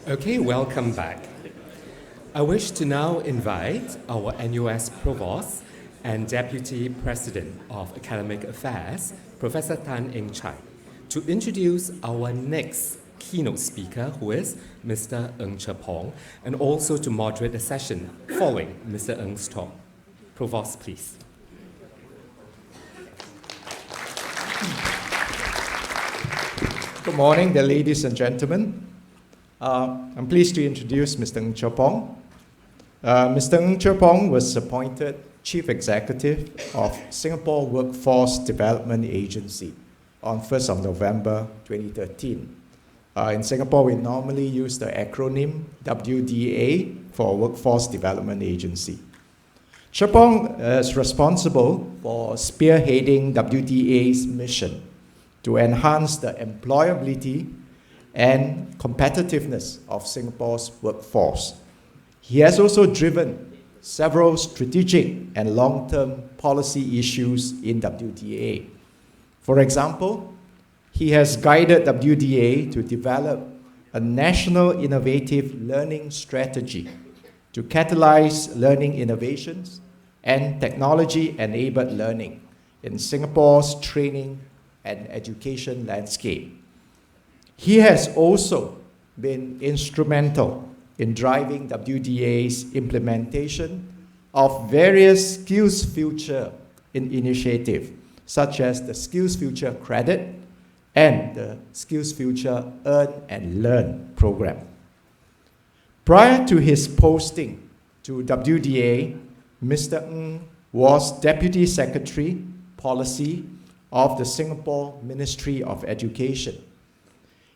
Okay, welcome back. I wish to now invite our NUS Provost and Deputy President of Academic Affairs, Professor Tan Eng Chye, to introduce our next keynote speaker, who is Mr. Ng Pong, and also to moderate the session following Mr. Ng's talk. Provost, please. Good morning, ladies and gentlemen. I'm pleased to introduce Mr. Ng Pong. Mr. Ng Pong was appointed Chief Executive of Singapore Workforce Development Agency on 1st of November 2013. In Singapore, we normally use the acronym WDA for Workforce Development Agency. Chye Pong is responsible for spearheading WDA's mission to enhance the employability and competitiveness of Singapore's workforce. He has also driven several strategic and long-term policy issues in WDA. For example, he has guided WDA to develop a national innovative learning strategy to catalyze learning innovations and technology-enabled learning in Singapore's training and education landscape. He has also been instrumental in driving WDA's implementation of various SkillsFuture initiatives, such as the SkillsFuture Credit and the SkillsFuture Earn and Learn program. Prior to his posting to WDA, Mr. Ng was Deputy Secretary, Policy of the Singapore Ministry of Education.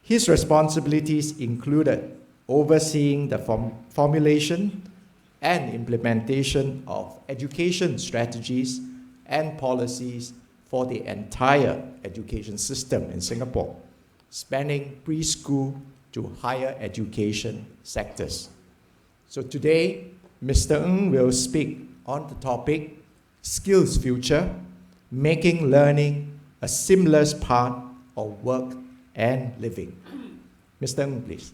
His responsibilities included overseeing the formulation and implementation of education strategies and policies for the entire education system in Singapore, spanning preschool to higher education sectors. So today, Mr. Ng will speak on the topic SkillsFuture, making learning a seamless part of work and living. Mr. Ng, please.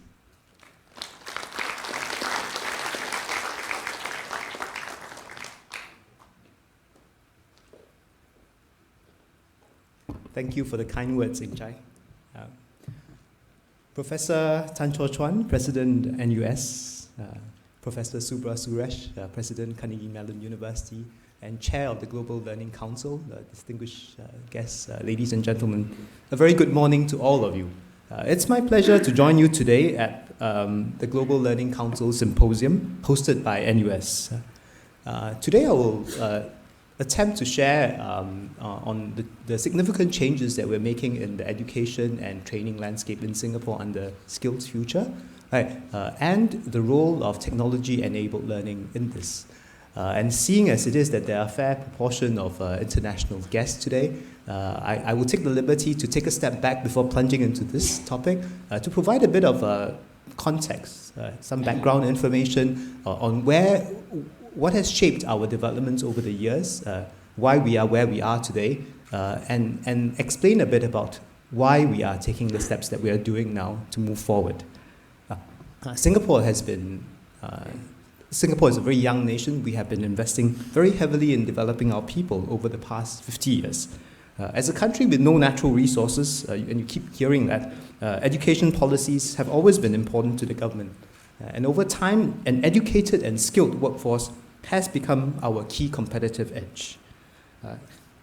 Thank you for the kind words, Chye. Professor Tan Chuan, President NUS, Professor Subra Suresh, President Carnegie Mellon University, and Chair of the Global Learning Council, distinguished guests, ladies and gentlemen, a very good morning to all of you. It's my pleasure to join you today at the Global Learning Council Symposium hosted by NUS. Today I will attempt to share on the significant changes that we're making in the education and training landscape in Singapore under SkillsFuture, and the role of technology-enabled learning in this. And seeing as it is that there are a fair proportion of international guests today, I will take the liberty to take a step back before plunging into this topic to provide a bit of context, some background information on what has shaped our developments over the years, why we are where we are today, and explain a bit about why we are taking the steps that we are doing now to move forward. Singapore is a very young nation. We have been investing very heavily in developing our people over the past 50 years. As a country with no natural resources, and you keep hearing that, education policies have always been important to the government. And over time, an educated and skilled workforce has become our key competitive edge.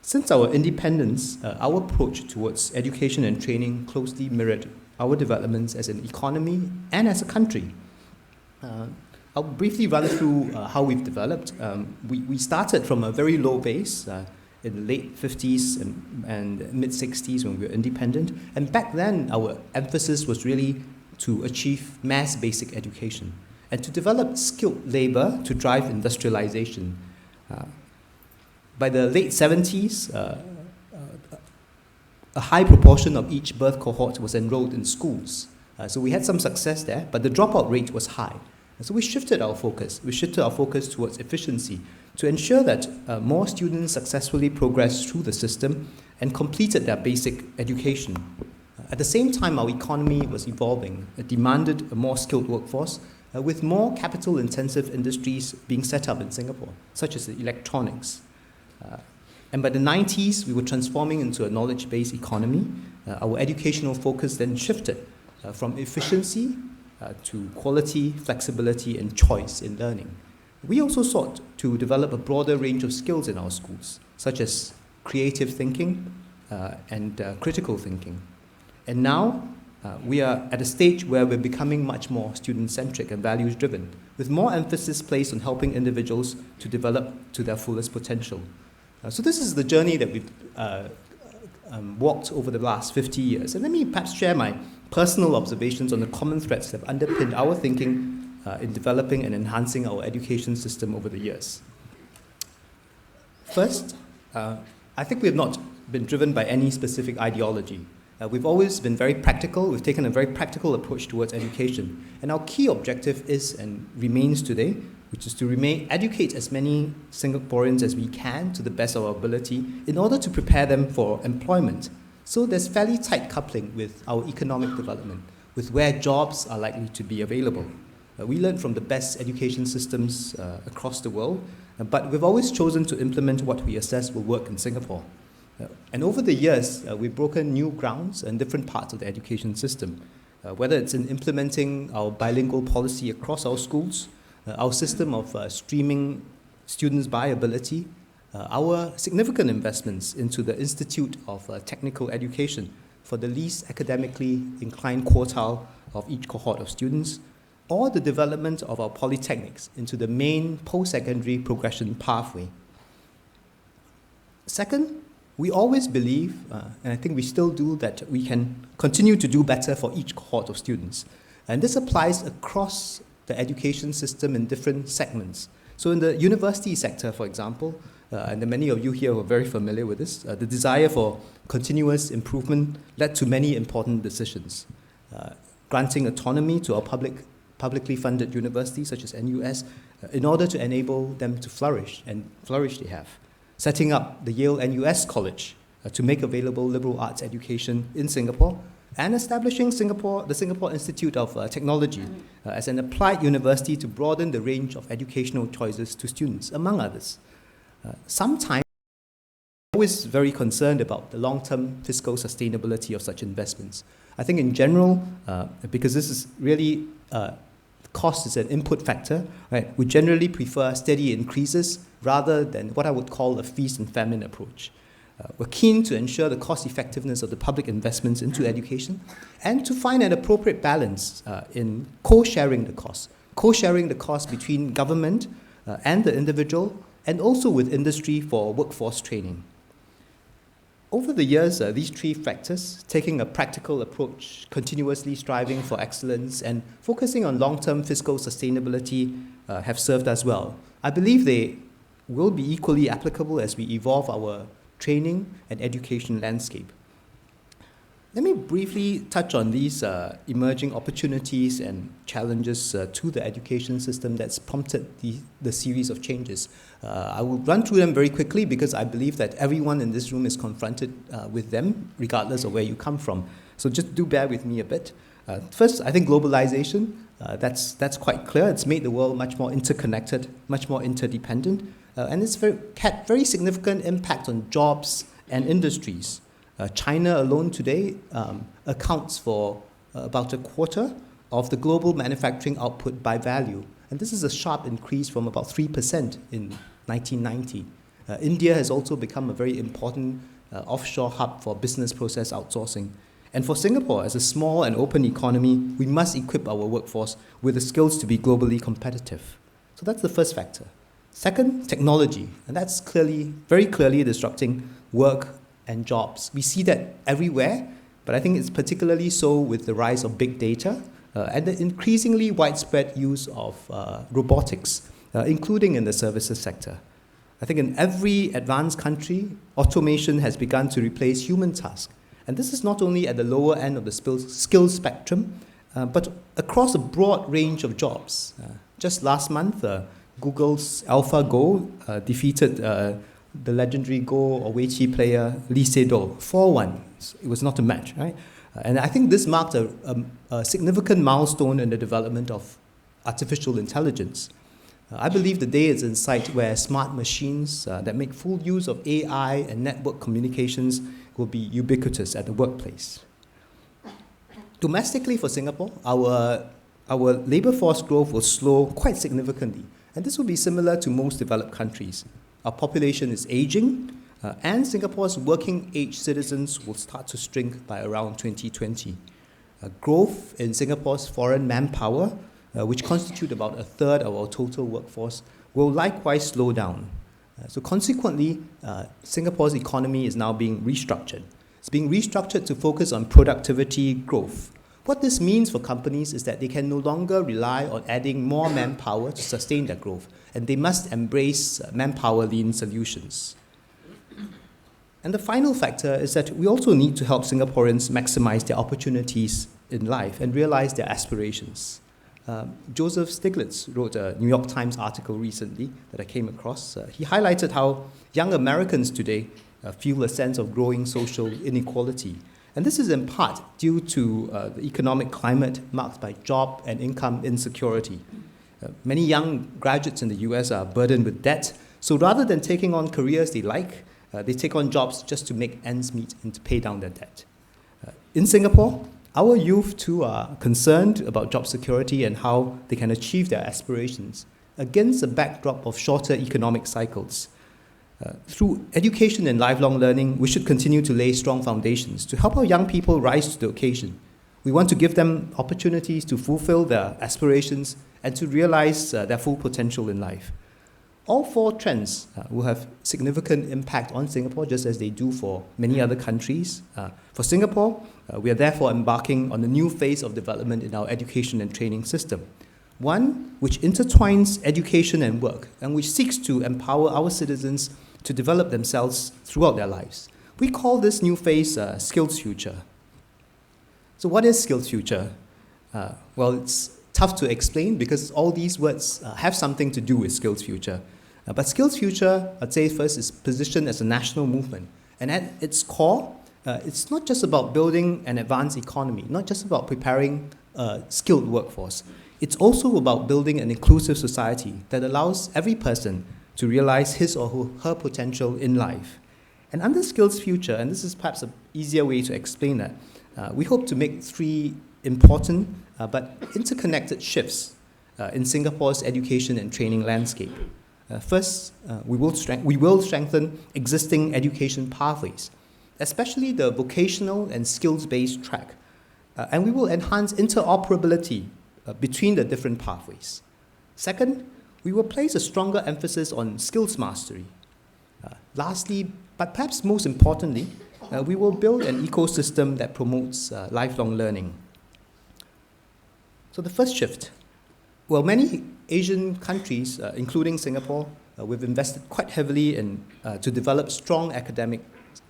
Since our independence, our approach towards education and training closely mirrored our developments as an economy and as a country. I'll briefly run through how we've developed. We started from a very low base in the late 50s and mid-60s when we were independent. And back then, our emphasis was really to achieve mass basic education and to develop skilled labor to drive industrialization. By the late 70s, a high proportion of each birth cohort was enrolled in schools. So we had some success there, but the dropout rate was high. So we shifted our focus. We shifted our focus towards efficiency to ensure that more students successfully progressed through the system and completed their basic education. At the same time, our economy was evolving. It demanded a more skilled workforce, with more capital-intensive industries being set up in Singapore, such as electronics. And by the 90s, we were transforming into a knowledge-based economy. Our educational focus then shifted from efficiency to quality, flexibility, and choice in learning. We also sought to develop a broader range of skills in our schools, such as creative thinking and critical thinking. And now, we are at a stage where we're becoming much more student-centric and values-driven, with more emphasis placed on helping individuals to develop to their fullest potential. So this is the journey that we've walked over the last 50 years. And let me perhaps share my personal observations on the common threads that have underpinned our thinking in developing and enhancing our education system over the years. First, I think we have not been driven by any specific ideology. We've always been very practical. We've taken a very practical approach towards education. And our key objective is and remains today, which is to educate as many Singaporeans as we can to the best of our ability in order to prepare them for employment. So there's fairly tight coupling with our economic development, with where jobs are likely to be available. We learn from the best education systems across the world, but we've always chosen to implement what we assess will work in Singapore. And over the years, we've broken new grounds in different parts of the education system, whether it's in implementing our bilingual policy across our schools, our system of streaming students by ability, our significant investments into the Institute of Technical Education for the least academically inclined quartile of each cohort of students, or the development of our polytechnics into the main post-secondary progression pathway. Second, we always believe, and I think we still do, that we can continue to do better for each cohort of students. And this applies across the education system in different segments. So in the university sector, for example, and many of you here are very familiar with this, the desire for continuous improvement led to many important decisions. Granting autonomy to our publicly funded universities, such as NUS, in order to enable them to flourish, and flourish they have. Setting up the Yale NUS College to make available liberal arts education in Singapore, and establishing the Singapore Institute of Technology as an applied university to broaden the range of educational choices to students, among others. Sometimes, I'm always very concerned about the long-term fiscal sustainability of such investments. I think in general, because this is really, cost is an input factor, right? We generally prefer steady increases rather than what I would call a feast and famine approach. We're keen to ensure the cost effectiveness of the public investments into education and to find an appropriate balance in co-sharing the cost between government and the individual, and also with industry for workforce training. Over the years, these three factors, taking a practical approach, continuously striving for excellence, and focusing on long-term fiscal sustainability have served us well. I believe they will be equally applicable as we evolve our training and education landscape. Let me briefly touch on these emerging opportunities and challenges to the education system that's prompted the series of changes. I will run through them very quickly because I believe that everyone in this room is confronted with them, regardless of where you come from. So just do bear with me a bit. First, I think globalization, that's quite clear. It's made the world much more interconnected, much more interdependent, and it's had very significant impact on jobs and industries. China alone today accounts for about a quarter of the global manufacturing output by value. And this is a sharp increase from about 3% in 1990. India has also become a very important offshore hub for business process outsourcing. And for Singapore, as a small and open economy, we must equip our workforce with the skills to be globally competitive. So that's the first factor. Second, technology. And that's very clearly disrupting work and jobs. We see that everywhere, but I think it's particularly so with the rise of big data and the increasingly widespread use of robotics, including in the services sector. I think in every advanced country, automation has begun to replace human tasks. And this is not only at the lower end of the skills spectrum, but across a broad range of jobs. Just last month, Google's AlphaGo defeated the legendary Go or Wei Qi player Lee Sedol, 4-1. It was not a match, right? And I think this marked a significant milestone in the development of artificial intelligence. I believe the day is in sight where smart machines that make full use of AI and network communications will be ubiquitous at the workplace. Domestically for Singapore, our labor force growth will slow quite significantly, and this will be similar to most developed countries. Our population is aging, and Singapore's working age citizens will start to shrink by around 2020. Growth in Singapore's foreign manpower, which constitute about a third of our total workforce, will likewise slow down. So consequently, Singapore's economy is now being restructured. It's being restructured to focus on productivity growth. What this means for companies is that they can no longer rely on adding more manpower to sustain their growth, and they must embrace manpower lean solutions. And the final factor is that we also need to help Singaporeans maximize their opportunities in life and realize their aspirations. Joseph Stiglitz wrote a New York Times article recently that I came across. He highlighted how young Americans today feel a sense of growing social inequality. And this is in part due to the economic climate marked by job and income insecurity. Many young graduates in the US are burdened with debt, so rather than taking on careers they like, they take on jobs just to make ends meet and to pay down their debt. In Singapore, our youth too are concerned about job security and how they can achieve their aspirations against a backdrop of shorter economic cycles. Through education and lifelong learning, we should continue to lay strong foundations to help our young people rise to the occasion. We want to give them opportunities to fulfill their aspirations and to realize their full potential in life. All four trends will have significant impact on Singapore, just as they do for many other countries. For Singapore, we are therefore embarking on a new phase of development in our education and training system, one which intertwines education and work, and which seeks to empower our citizens to develop themselves throughout their lives. We call this new phase SkillsFuture. So what is SkillsFuture? Well, it's tough to explain because all these words have something to do with SkillsFuture. But SkillsFuture, I'd say first, is positioned as a national movement. And at its core, it's not just about building an advanced economy, not just about preparing a skilled workforce. It's also about building an inclusive society that allows every person to realize his or her potential in life. And under SkillsFuture, and this is perhaps an easier way to explain that, we hope to make three important but interconnected shifts in Singapore's education and training landscape. First, we will strengthen existing education pathways, especially the vocational and skills-based track, and we will enhance interoperability between the different pathways. Second, we will place a stronger emphasis on skills mastery. Lastly, but perhaps most importantly, we will build an ecosystem that promotes lifelong learning. So the first shift. Well, many Asian countries, including Singapore, we've invested quite heavily to develop strong academic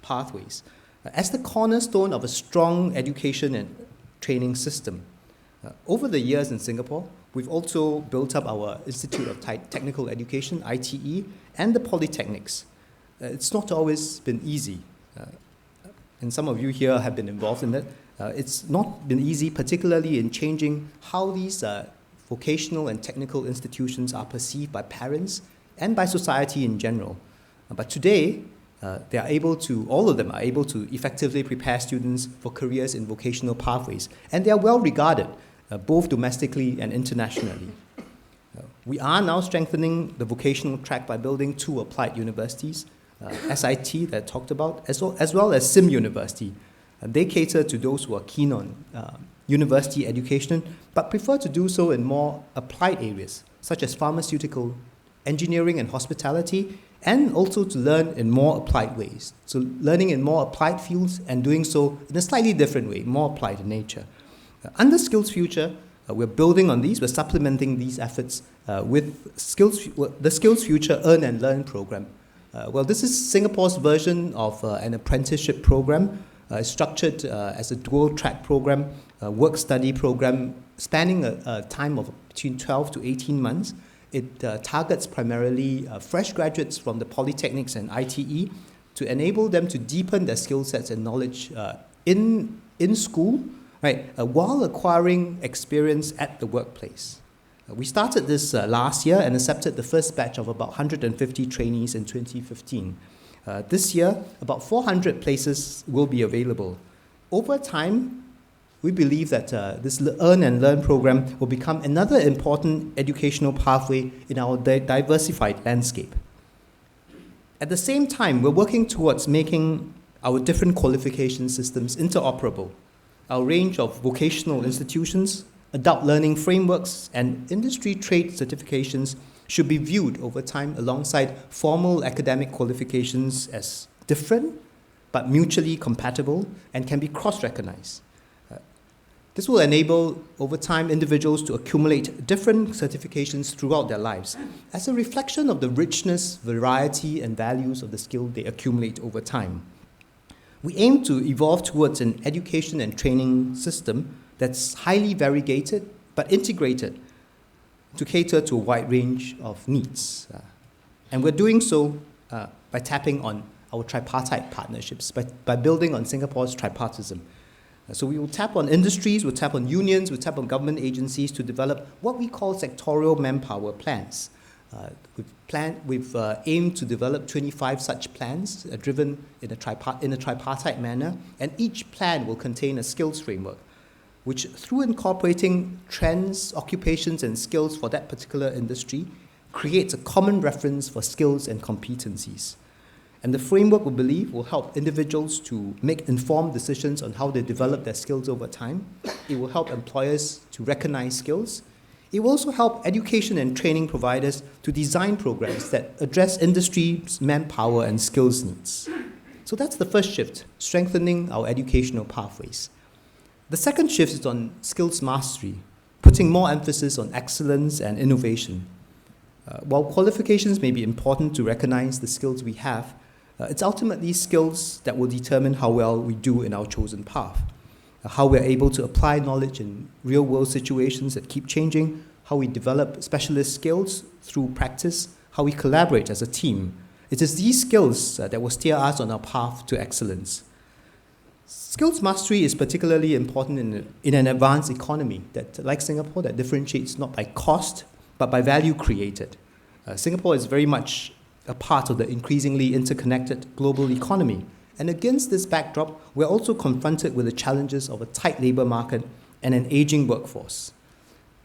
pathways as the cornerstone of a strong education and training system. Over the years in Singapore, we've also built up our Institute of Technical Education, ITE, and the polytechnics. It's not always been easy, and some of you here have been involved in it. It's not been easy, particularly in changing how these vocational and technical institutions are perceived by parents and by society in general. But today, all of them are able to effectively prepare students for careers in vocational pathways, and they are well regarded, both domestically and internationally. We are now strengthening the vocational track by building 2 applied universities, SIT that I talked about, as well as SIM University. They cater to those who are keen on university education, but prefer to do so in more applied areas, such as pharmaceutical, engineering and hospitality, and also to learn in more applied ways. So learning in more applied fields and doing so in a slightly different way, more applied in nature. Under SkillsFuture, we're building on these, we're supplementing these efforts with the SkillsFuture Earn and Learn program. Well, this is Singapore's version of an apprenticeship program, structured as a dual-track program, work-study program, spanning a time of between 12 to 18 months. it targets primarily fresh graduates from the polytechnics and ITE to enable them to deepen their skill sets and knowledge in school, right, while acquiring experience at the workplace. We started this last year and accepted the first batch of about 150 trainees in 2015. This year, about 400 places will be available. Over time, we believe that this Earn and Learn program will become another important educational pathway in our diversified landscape. At the same time, we're working towards making our different qualification systems interoperable. Our range of vocational institutions, adult learning frameworks, and industry trade certifications should be viewed over time alongside formal academic qualifications as different but mutually compatible and can be cross-recognized. This will enable, over time, individuals to accumulate different certifications throughout their lives as a reflection of the richness, variety, and values of the skill they accumulate over time. We aim to evolve towards an education and training system that's highly variegated but integrated to cater to a wide range of needs. And we're doing so by tapping on our tripartite partnerships, by building on Singapore's tripartism. So we will tap on industries, we'll tap on unions, we'll tap on government agencies to develop what we call sectorial manpower plans. We've aimed to develop 25 such plans driven in a tripartite manner, and each plan will contain a skills framework, which through incorporating trends, occupations, and skills for that particular industry, creates a common reference for skills and competencies. And the framework, we believe, will help individuals to make informed decisions on how they develop their skills over time. It will help employers to recognize skills. It will also help education and training providers to design programs that address industry's manpower and skills needs. So that's the first shift, strengthening our educational pathways. The second shift is on skills mastery, putting more emphasis on excellence and innovation. While qualifications may be important to recognize the skills we have, it's ultimately skills that will determine how well we do in our chosen path, how we're able to apply knowledge in real-world situations that keep changing, how we develop specialist skills through practice, how we collaborate as a team. It is these skills that will steer us on our path to excellence. Skills mastery is particularly important in an advanced economy that, like Singapore, that differentiates not by cost, but by value created. Singapore is very much a part of the increasingly interconnected global economy. And against this backdrop, we're also confronted with the challenges of a tight labor market and an aging workforce.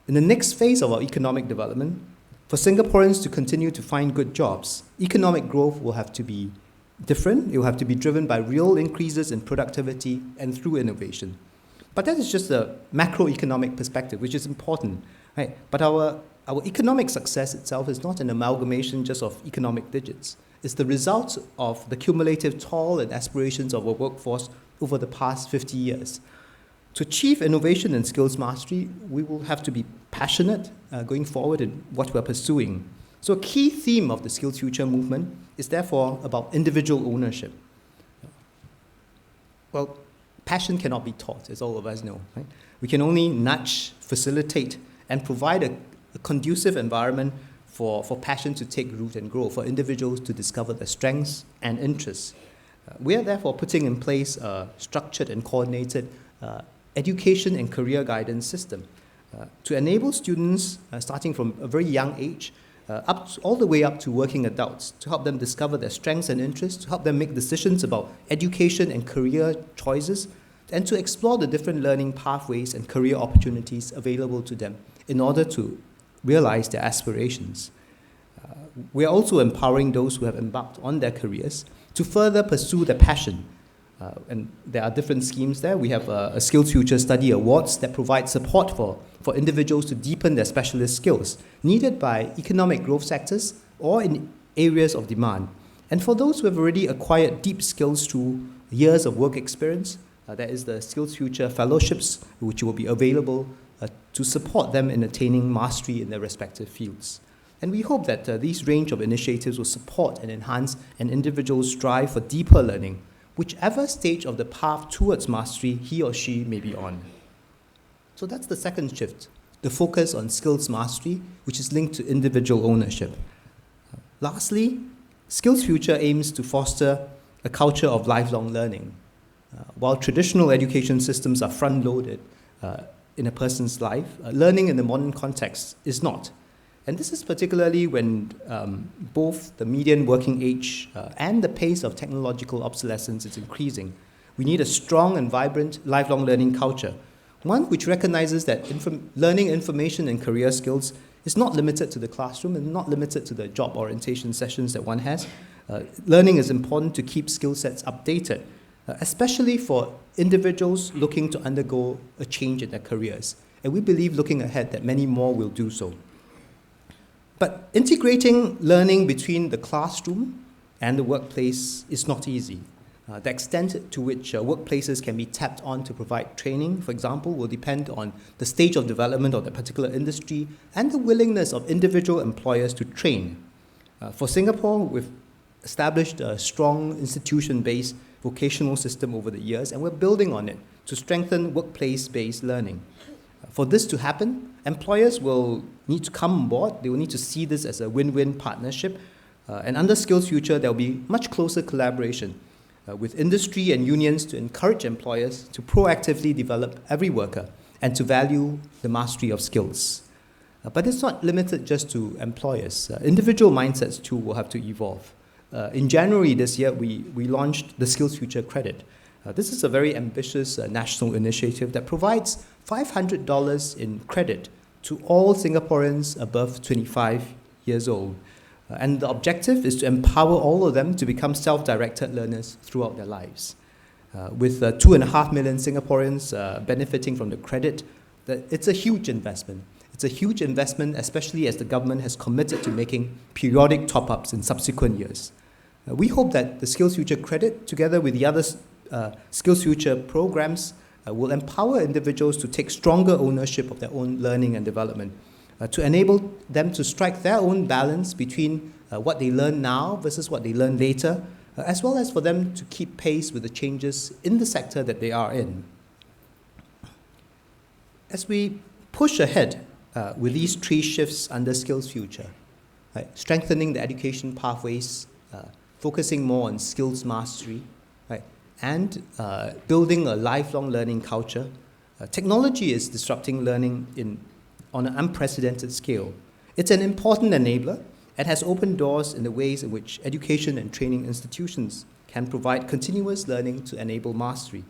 In the next phase of our economic development, for Singaporeans to continue to find good jobs, economic growth will have to be different. It will have to be driven by real increases in productivity and through innovation. But that is just a macroeconomic perspective, which is important, right? But our economic success itself is not an amalgamation just of economic digits. It's the result of the cumulative toil and aspirations of our workforce over the past 50 years. To achieve innovation and skills mastery, we will have to be passionate going forward in what we're pursuing. So a key theme of the SkillsFuture movement is therefore about individual ownership. Well, passion cannot be taught, as all of us know, right? We can only nudge, facilitate, and provide a conducive environment for passion to take root and grow, for individuals to discover their strengths and interests. We are therefore putting in place a structured and coordinated education and career guidance system to enable students, starting from a very young age, all the way up to working adults, to help them discover their strengths and interests, to help them make decisions about education and career choices, and to explore the different learning pathways and career opportunities available to them in order to realize their aspirations. We are also empowering those who have embarked on their careers to further pursue their passion. And there are different schemes there. We have a SkillsFuture Study Awards that provide support for individuals to deepen their specialist skills needed by economic growth sectors or in areas of demand. And for those who have already acquired deep skills through years of work experience, there is the SkillsFuture Fellowships, which will be available to support them in attaining mastery in their respective fields. And we hope that these range of initiatives will support and enhance an individual's strive for deeper learning, whichever stage of the path towards mastery he or she may be on. So that's the second shift, the focus on skills mastery, which is linked to individual ownership. Lastly, SkillsFuture aims to foster a culture of lifelong learning. While traditional education systems are front-loaded in a person's life, learning in the modern context is not. And this is particularly when both the median working age and the pace of technological obsolescence is increasing. We need a strong and vibrant lifelong learning culture, one which recognizes that learning information and career skills is not limited to the classroom and not limited to the job orientation sessions that one has. Learning is important to keep skill sets updated, especially for individuals looking to undergo a change in their careers. And we believe looking ahead that many more will do so. But integrating learning between the classroom and the workplace is not easy. The extent to which workplaces can be tapped on to provide training, for example, will depend on the stage of development of the particular industry and the willingness of individual employers to train. For Singapore, we've established a strong institution-based vocational system over the years, and we're building on it to strengthen workplace-based learning. For this to happen, employers will need to come on board. They will need to see this as a win-win partnership. And under SkillsFuture, there will be much closer collaboration with industry and unions to encourage employers to proactively develop every worker and to value the mastery of skills. But it's not limited just to employers. Individual mindsets too will have to evolve. In January this year, we launched the SkillsFuture Credit. This is a very ambitious national initiative that provides $500 in credit to all Singaporeans above 25 years old. And the objective is to empower all of them to become self-directed learners throughout their lives. With 2.5 million Singaporeans benefiting from the credit, it's a huge investment. It's a huge investment, especially as the government has committed to making periodic top-ups in subsequent years. We hope that the SkillsFuture Credit, together with the other SkillsFuture programs, will empower individuals to take stronger ownership of their own learning and development, to enable them to strike their own balance between what they learn now versus what they learn later, as well as for them to keep pace with the changes in the sector that they are in. As we push ahead with these three shifts under SkillsFuture, right, strengthening the education pathways, focusing more on skills mastery, right, and building a lifelong learning culture, technology is disrupting learning on an unprecedented scale. It's an important enabler and has opened doors in the ways in which education and training institutions can provide continuous learning to enable mastery.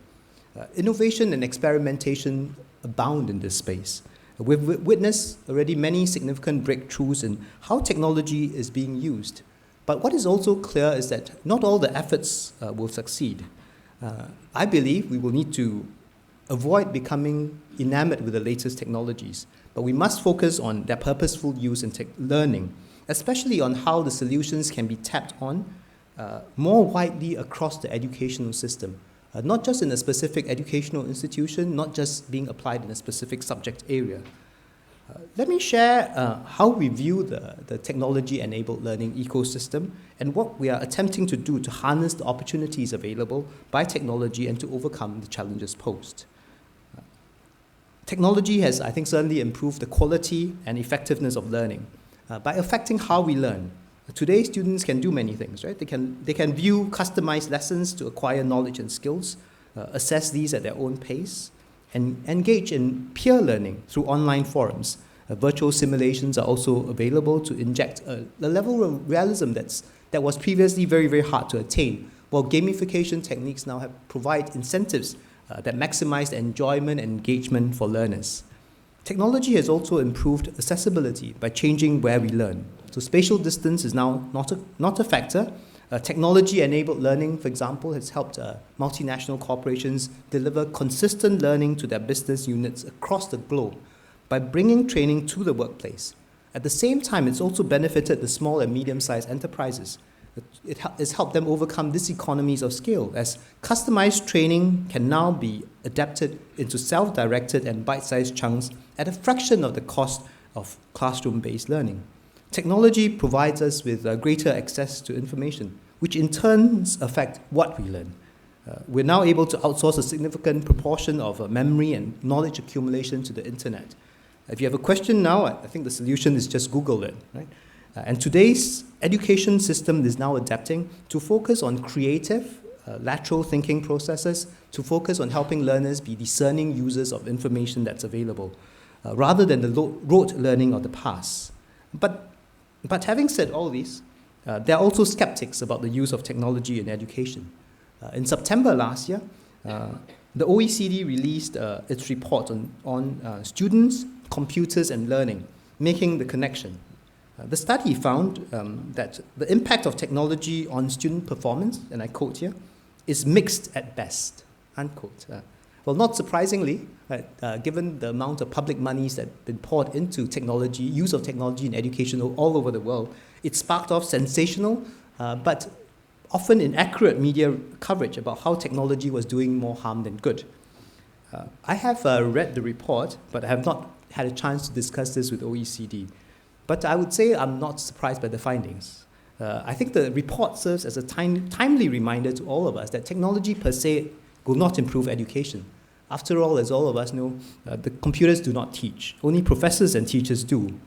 Innovation and experimentation abound in this space. We've witnessed already many significant breakthroughs in how technology is being used. But what is also clear is that not all the efforts will succeed. I believe we will need to avoid becoming enamored with the latest technologies, but we must focus on their purposeful use in learning, especially on how the solutions can be tapped on more widely across the educational system, not just in a specific educational institution, not just being applied in a specific subject area. Let me share how we view the technology-enabled learning ecosystem and what we are attempting to do to harness the opportunities available by technology and to overcome the challenges posed. Technology has, I think, certainly improved the quality and effectiveness of learning by affecting how we learn. Today, students can do many things, right? They can view customized lessons to acquire knowledge and skills, assess these at their own pace, and engage in peer learning through online forums. Virtual simulations are also available to inject a level of realism that was previously very, very hard to attain, while gamification techniques now provide incentives that maximize the enjoyment and engagement for learners. Technology has also improved accessibility by changing where we learn. So spatial distance is now not a factor. Technology-enabled learning, for example, has helped multinational corporations deliver consistent learning to their business units across the globe by bringing training to the workplace. At the same time, it's also benefited the small and medium-sized enterprises. It has helped them overcome diseconomies of scale, as customized training can now be adapted into self-directed and bite-sized chunks at a fraction of the cost of classroom-based learning. Technology provides us with greater access to information, which in turn affect what we learn. We're now able to outsource a significant proportion of memory and knowledge accumulation to the internet. If you have a question now, I think the solution is just Google it, right? And today's education system is now adapting to focus on creative, lateral thinking processes, to focus on helping learners be discerning users of information that's available, rather than the rote learning of the past. But having said all this, there are also skeptics about the use of technology in education. In September last year, the OECD released its report on students, computers, and learning, making the connection. The study found that the impact of technology on student performance, and I quote here, is mixed at best, unquote. Well, not surprisingly, given the amount of public monies that have been poured into technology, use of technology in education all over the world, it sparked off sensational, but often inaccurate media coverage about how technology was doing more harm than good. I have read the report, but I have not had a chance to discuss this with OECD. But I would say I'm not surprised by the findings. I think the report serves as a timely reminder to all of us that technology per se will not improve education. After all, as all of us know, the computers do not teach. Only professors and teachers do.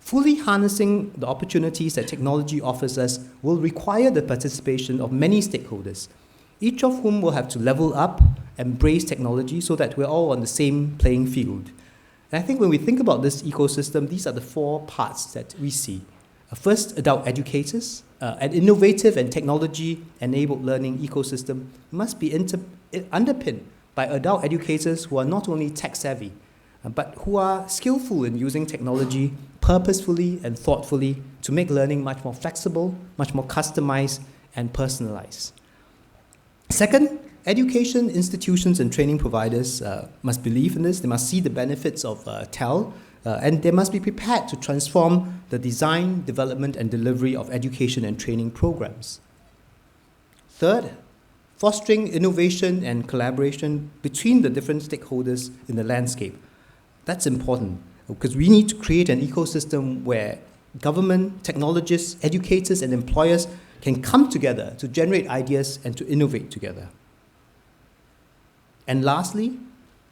Fully harnessing the opportunities that technology offers us will require the participation of many stakeholders, each of whom will have to level up, embrace technology so that we're all on the same playing field. And I think when we think about this ecosystem, these are the 4 parts that we see. First, adult educators. An innovative and technology-enabled learning ecosystem must be underpinned by adult educators who are not only tech-savvy, but who are skillful in using technology purposefully and thoughtfully to make learning much more flexible, much more customized, and personalized. Second, education institutions and training providers must believe in this. They must see the benefits of TEL, and they must be prepared to transform the design, development, and delivery of education and training programs. Third, fostering innovation and collaboration between the different stakeholders in the landscape. That's important because we need to create an ecosystem where government, technologists, educators, and employers can come together to generate ideas and to innovate together. And lastly,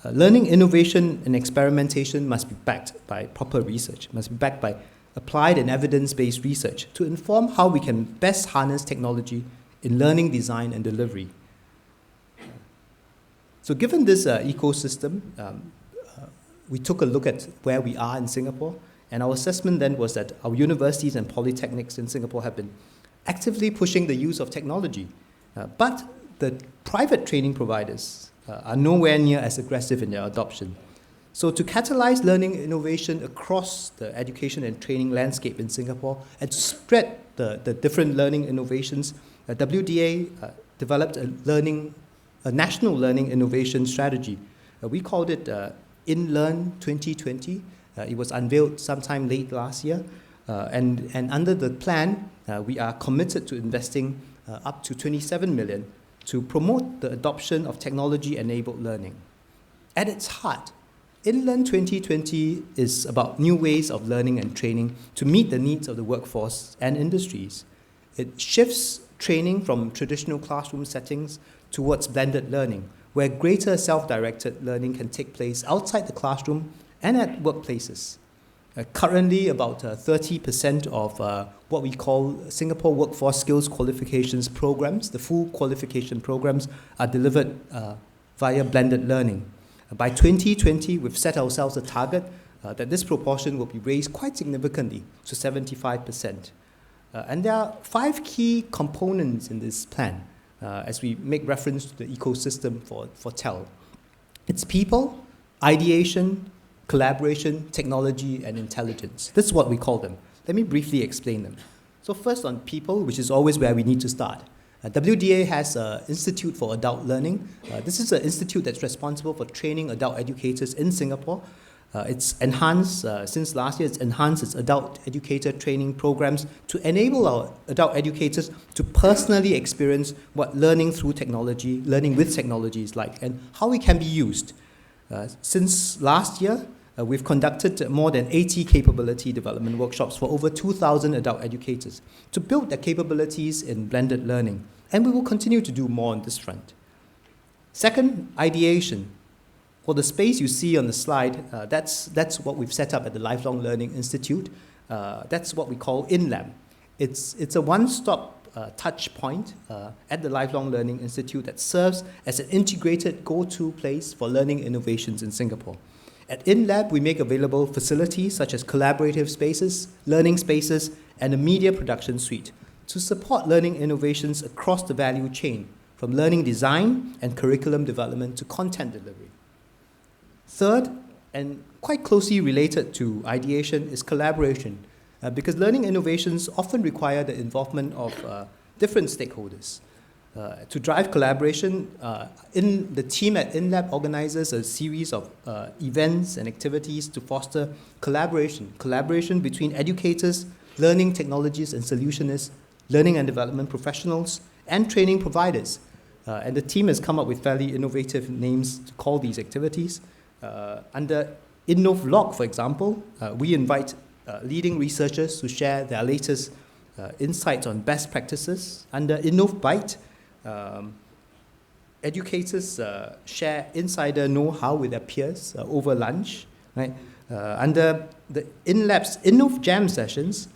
learning innovation and experimentation must be backed by proper research, must be backed by applied and evidence-based research to inform how we can best harness technology in learning, design, and delivery. So given this ecosystem, we took a look at where we are in Singapore, and our assessment then was that our universities and polytechnics in Singapore have been actively pushing the use of technology, but the private training providers are nowhere near as aggressive in their adoption. So to catalyze learning innovation across the education and training landscape in Singapore and to spread the different learning innovations, WDA developed a national learning innovation strategy. We called it InLearn 2020. It was unveiled sometime late last year. And under the plan, we are committed to investing up to 27 million to promote the adoption of technology-enabled learning. At its heart, InLearn 2020 is about new ways of learning and training to meet the needs of the workforce and industries. It shifts training from traditional classroom settings towards blended learning, where greater self-directed learning can take place outside the classroom and at workplaces. Currently, about 30% of what we call Singapore Workforce Skills Qualifications programs, the full qualification programs, are delivered via blended learning. By 2020, we've set ourselves a target that this proportion will be raised quite significantly to 75%. And there are 5 key components in this plan as we make reference to the ecosystem for TEL. It's people, ideation, collaboration, technology, and intelligence. This is what we call them. Let me briefly explain them. So first on people, which is always where we need to start. WDA has an Institute for Adult Learning. This is an institute that's responsible for training adult educators in Singapore. It's enhanced, since last year, it's enhanced its adult educator training programs to enable our adult educators to personally experience what learning through technology, learning with technology is like, and how it can be used. Since last year, we've conducted more than 80 capability development workshops for over 2,000 adult educators to build their capabilities in blended learning, and we will continue to do more on this front. Second, ideation. For the space you see on the slide, that's what we've set up at the Lifelong Learning Institute. That's what we call InLab. It's a one-stop touch point at the Lifelong Learning Institute that serves as an integrated go-to place for learning innovations in Singapore. At InLab, we make available facilities such as collaborative spaces, learning spaces, and a media production suite to support learning innovations across the value chain, from learning design and curriculum development to content delivery. Third, and quite closely related to ideation, is collaboration, because learning innovations often require the involvement of different stakeholders. To drive collaboration, the team at InLab organizes a series of events and activities to foster collaboration between educators, learning technologies and solutionists, learning and development professionals, and training providers. And the team has come up with fairly innovative names to call these activities. Under InnoVlog, for example, we invite leading researchers to share their latest insights on best practices. Under InnovBite, educators share insider know-how with their peers over lunch. Right? Under the InLab's InnovJam sessions,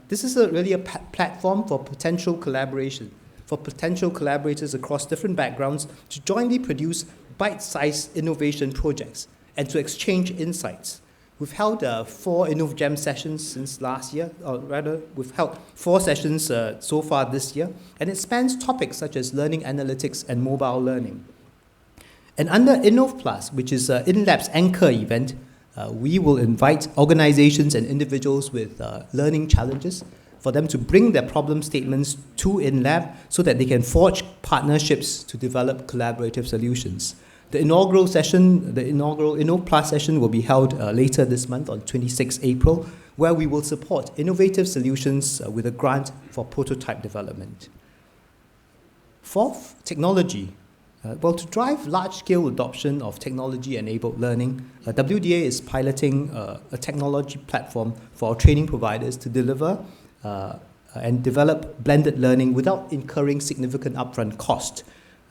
this is really a platform for potential collaboration, for potential collaborators across different backgrounds to jointly produce bite-sized innovation projects and to exchange insights. We've held 4 InnovJam sessions since last year, or rather, we've held 4 sessions so far this year, and it spans topics such as learning analytics and mobile learning. And under InnovPlus, which is InLab's anchor event, we will invite organizations and individuals with learning challenges for them to bring their problem statements to InLab so that they can forge partnerships to develop collaborative solutions. The inaugural InnoPlus session will be held later this month on 26 April, where we will support innovative solutions with a grant for prototype development. Fourth, technology. To drive large-scale adoption of technology-enabled learning, WDA is piloting a technology platform for our training providers to deliver and develop blended learning without incurring significant upfront cost.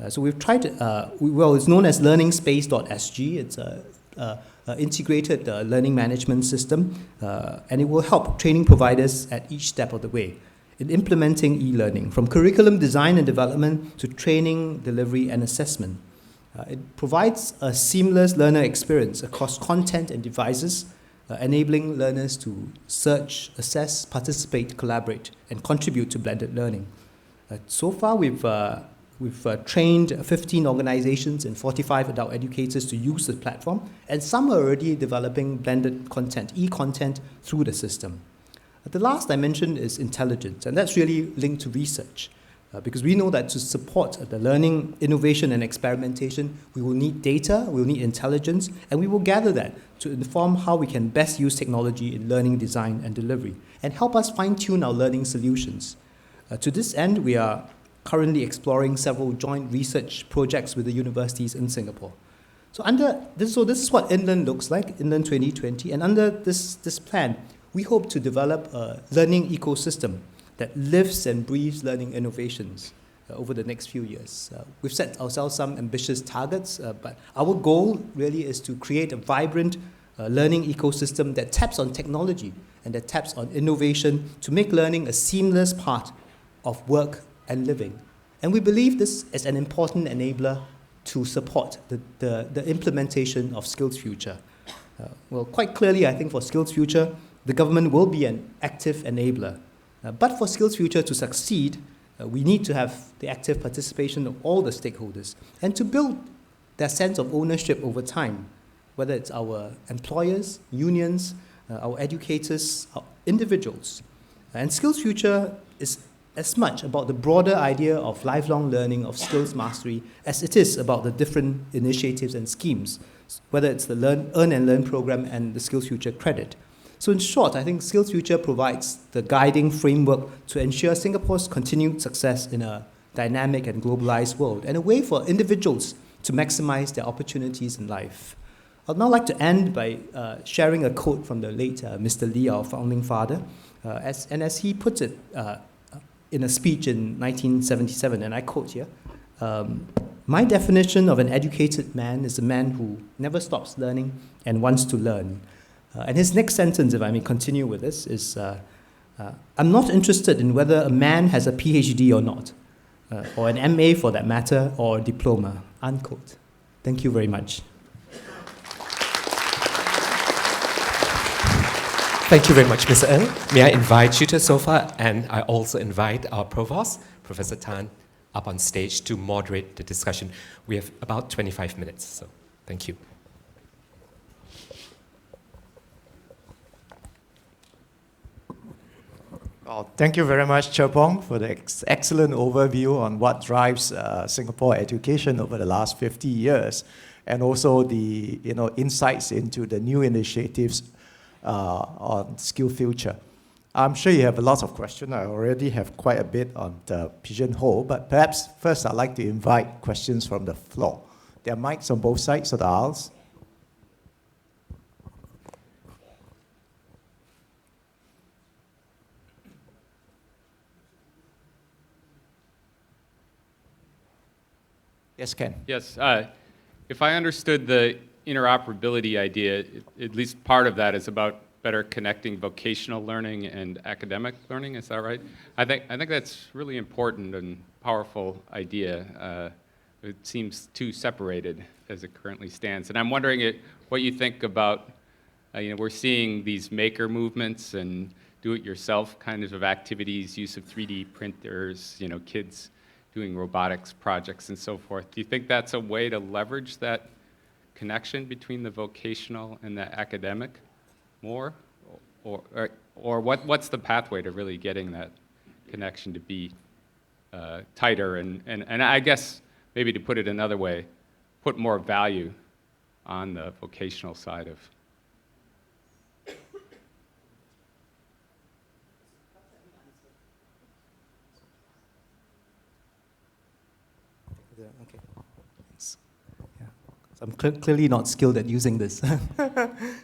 So we've tried to, it's known as learningspace.sg. It's an integrated learning management system, and it will help training providers at each step of the way in implementing e-learning, from curriculum design and development to training, delivery, and assessment. It provides a seamless learner experience across content and devices, enabling learners to search, assess, participate, collaborate, and contribute to blended learning. So far, we've trained 15 organizations and 45 adult educators to use the platform, and some are already developing blended content, e-content, through the system. The last I mentioned is intelligence, and that's really linked to research, because we know that to support the learning, innovation, and experimentation, we will need data, we will need intelligence, and we will gather that to inform how we can best use technology in learning, design, and delivery, and help us fine-tune our learning solutions. To this end, we are currently exploring several joint research projects with the universities in Singapore. So this is what InLearn looks like, InLearn 2020, and under this plan, we hope to develop a learning ecosystem that lives and breathes learning innovations over the next few years. We've set ourselves some ambitious targets, but our goal really is to create a vibrant learning ecosystem that taps on technology and that taps on innovation to make learning a seamless part of work and living. And we believe this is an important enabler to support the implementation of SkillsFuture. Quite clearly, I think for SkillsFuture, the government will be an active enabler. But for SkillsFuture to succeed, we need to have the active participation of all the stakeholders and to build their sense of ownership over time, whether it's our employers, unions, our educators, our individuals. And SkillsFuture is as much about the broader idea of lifelong learning, of skills mastery, as it is about the different initiatives and schemes, whether it's the Earn and Learn program and the SkillsFuture credit. So in short, I think SkillsFuture provides the guiding framework to ensure Singapore's continued success in a dynamic and globalized world, and a way for individuals to maximize their opportunities in life. I'd now like to end by sharing a quote from the late Mr. Lee, our founding father, as he puts it in a speech in 1977, and I quote here, My definition of an educated man is a man who never stops learning and wants to learn. And his next sentence, if I may continue with this, is I'm not interested in whether a man has a PhD or not, or an MA for that matter, or a diploma, unquote. Thank you very much. Thank you very much, Mr. Ng. May I invite you to the sofa, and I also invite our Provost, Professor Tan, up on stage to moderate the discussion. We have about 25 minutes, so thank you. Well, thank you very much, Cher Pong, for the excellent overview on what drives Singapore education over the last 50 years, and also the insights into the new initiatives on SkillsFuture. I'm sure you have a lot of questions. I already have quite a bit on the pigeonhole, but perhaps first I'd like to invite questions from the floor. There are mics on both sides of the aisles. Yes, Ken. Yes, if I understood the interoperability idea, at least part of that is about better connecting vocational learning and academic learning. Is that right? I think that's really important and powerful idea. It seems too separated as it currently stands, and I'm wondering what you think about. We're seeing these maker movements and do-it-yourself kinds of activities, use of 3D printers, kids doing robotics projects and so forth. Do you think that's a way to leverage that connection between the vocational and the academic more? Or what's the pathway to really getting that connection to be tighter and I guess maybe to put it another way, put more value on the vocational side of. Okay. Thanks. Yeah. So I'm clearly not skilled at using this.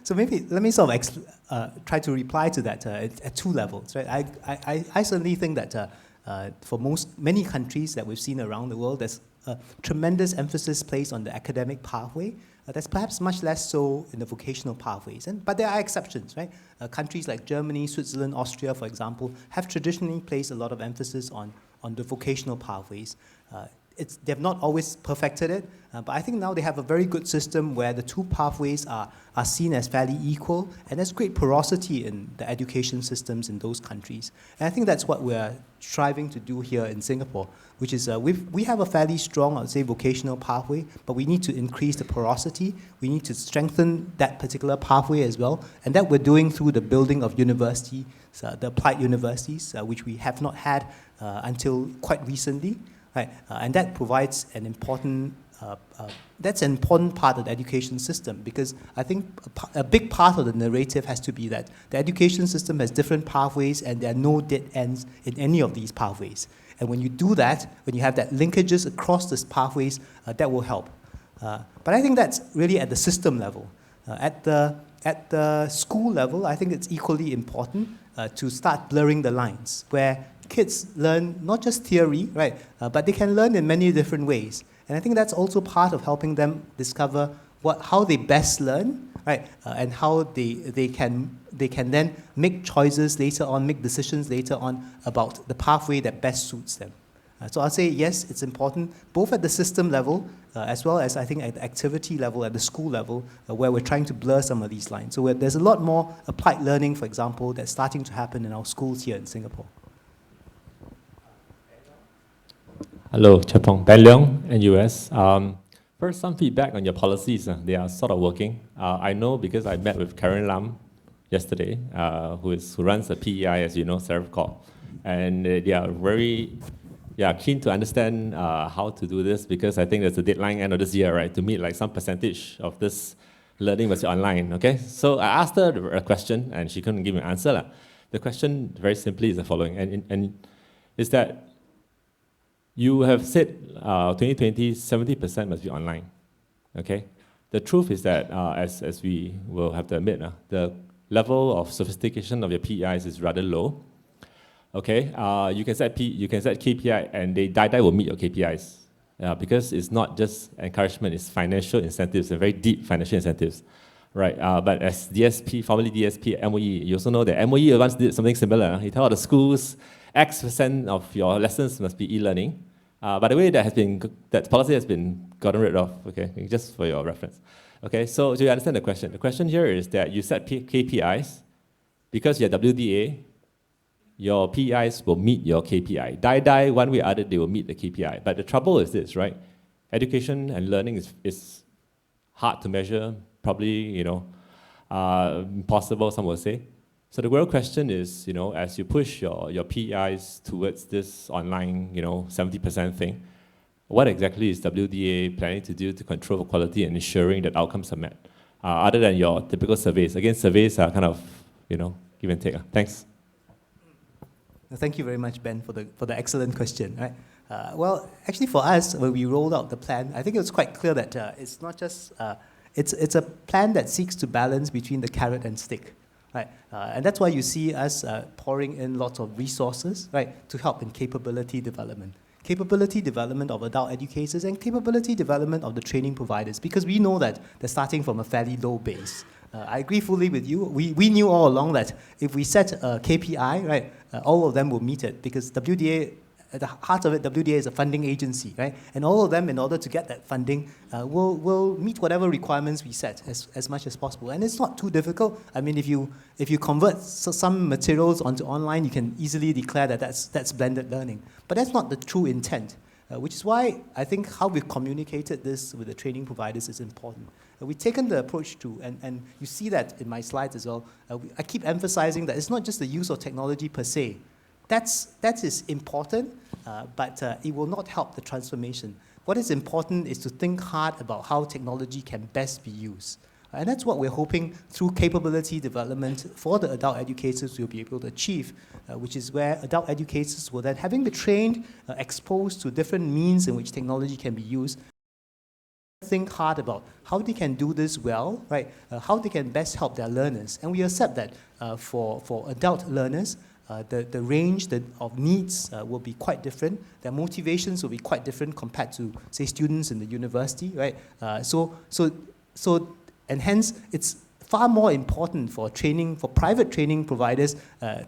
So maybe let me sort of try to reply to that at two levels. Right? I certainly think that for many countries that we've seen around the world, there's a tremendous emphasis placed on the academic pathway. That's perhaps much less so in the vocational pathways. But there are exceptions, right? Countries like Germany, Switzerland, Austria, for example, have traditionally placed a lot of emphasis on the vocational pathways. They've not always perfected it, but I think now they have a very good system where the two pathways are seen as fairly equal, and there's great porosity in the education systems in those countries. And I think that's what we're striving to do here in Singapore, which is we have a fairly strong, I would say, vocational pathway, but we need to increase the porosity. We need to strengthen that particular pathway as well, and that we're doing through the building of universities, the applied universities, which we have not had until quite recently. Right. And that provides an important, that's an important part of the education system, because I think a big part of the narrative has to be that the education system has different pathways and there are no dead ends in any of these pathways. And when you do that, when you have that linkages across these pathways, that will help. But I think that's really at the system level. At the school level, I think it's equally important to start blurring the lines, where kids learn not just theory, right, but they can learn in many different ways. And I think that's also part of helping them discover how they best learn, right, and how they can then make choices later on, make decisions later on about the pathway that best suits them. So I'll say yes, it's important, both at the system level, as well as I think at the activity level, at the school level, where we're trying to blur some of these lines. So there's a lot more applied learning, for example, that's starting to happen in our schools here in Singapore. Hello, Cher Pong. Ben Leong, NUS. First, some feedback on your policies. They are sort of working. I know because I met with Karen Lam yesterday, who runs the PEI, as you know, Seraph Corp. And they are very keen to understand how to do this, because I think there's a deadline end of this year, right, to meet like some percentage of this learning must be online, okay? So I asked her a question, and she couldn't give me an answer. The question, very simply, is the following, and is that you have said 2020, 70% must be online, okay? The truth is that, as we will have to admit, the level of sophistication of your PEIs is rather low, okay? You can set KPI, and they will meet your KPIs, because it's not just encouragement, it's financial incentives, very deep financial incentives. Right, but as DSP, formerly DSP, MOE, you also know that MOE once did something similar. He told the schools, X% of your lessons must be e-learning. By the way, that policy has been gotten rid of, okay, just for your reference. Okay, so do you understand the question? The question here is that you set KPIs, because you're WDA, your PEIs will meet your KPI. Die, one way or other, they will meet the KPI. But the trouble is this, right? Education and learning is hard to measure, probably, impossible, some will say. So the real question is, as you push your PEIs towards this online, 70% thing, what exactly is WDA planning to do to control quality and ensuring that outcomes are met? Other than your typical surveys. Again, surveys are kind of, give and take. Thanks. Thank you very much, Ben, for the excellent question. Right? Well, actually, for us, when we rolled out the plan, I think it was quite clear that it's not just it's a plan that seeks to balance between the carrot and stick, right? And that's why you see us pouring in lots of resources, right, to help in capability development of adult educators and capability development of the training providers, because we know that they're starting from a fairly low base. I agree fully with you. We knew all along that if we set a KPI, right, all of them will meet it, because WDA, at the heart of it, WDA is a funding agency, right? And all of them, in order to get that funding, will meet whatever requirements we set as much as possible. And it's not too difficult. I mean, if you convert some materials onto online, you can easily declare that that's blended learning. But that's not the true intent, which is why I think how we've communicated this with the training providers is important. We've taken the approach to, and you see that in my slides as well, I keep emphasizing that it's not just the use of technology per se. That is important, but it will not help the transformation. What is important is to think hard about how technology can best be used. And that's what we're hoping through capability development for the adult educators we'll be able to achieve, which is where adult educators will then, having been trained, exposed to different means in which technology can be used, think hard about how they can do this well, right? How they can best help their learners. And we accept that for adult learners, the range of needs will be quite different. Their motivations will be quite different compared to, say, students in the university, right? And hence, it's far more important for private training providers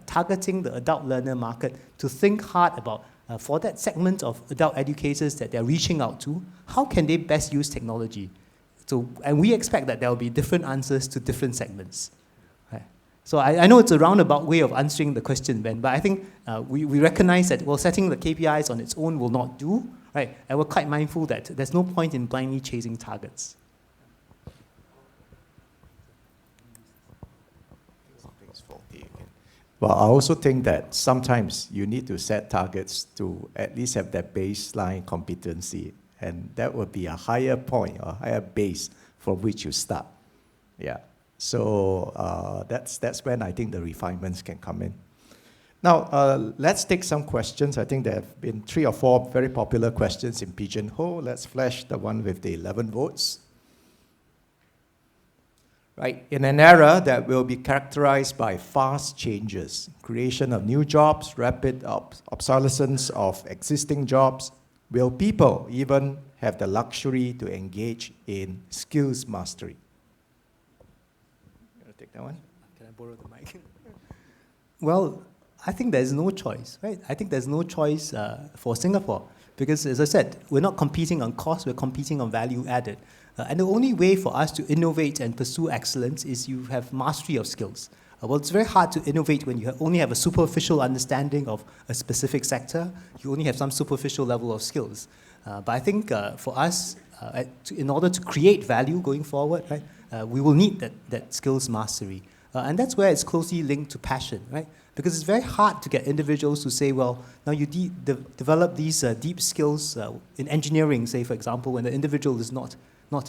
targeting the adult learner market to think hard about, for that segment of adult educators that they're reaching out to, how can they best use technology? And we expect that there will be different answers to different segments. So I know it's a roundabout way of answering the question, Ben, but I think we recognize that, well, setting the KPIs on its own will not do, right? And we're quite mindful that there's no point in blindly chasing targets. Well, I also think that sometimes you need to set targets to at least have that baseline competency, and that would be a higher point or higher base from which you start. Yeah. So that's when I think the refinements can come in. Now, let's take some questions. I think there have been 3 or 4 very popular questions in Pigeonhole. Let's flash the one with the 11 votes. Right. In an era that will be characterized by fast changes, creation of new jobs, rapid obsolescence of existing jobs, will people even have the luxury to engage in skills mastery? You want to take that one? Can I borrow the mic? Well, I think there's no choice, right? I think there's no choice for Singapore because, as I said, we're not competing on cost, we're competing on value added. And the only way for us to innovate and pursue excellence is you have mastery of skills. Well, it's very hard to innovate when you only have a superficial understanding of a specific sector. You only have some superficial level of skills. But I think for us, in order to create value going forward, right, we will need that skills mastery. And that's where it's closely linked to passion, right? Because it's very hard to get individuals to say, well, now you develop these deep skills in engineering, say, for example, when the individual is not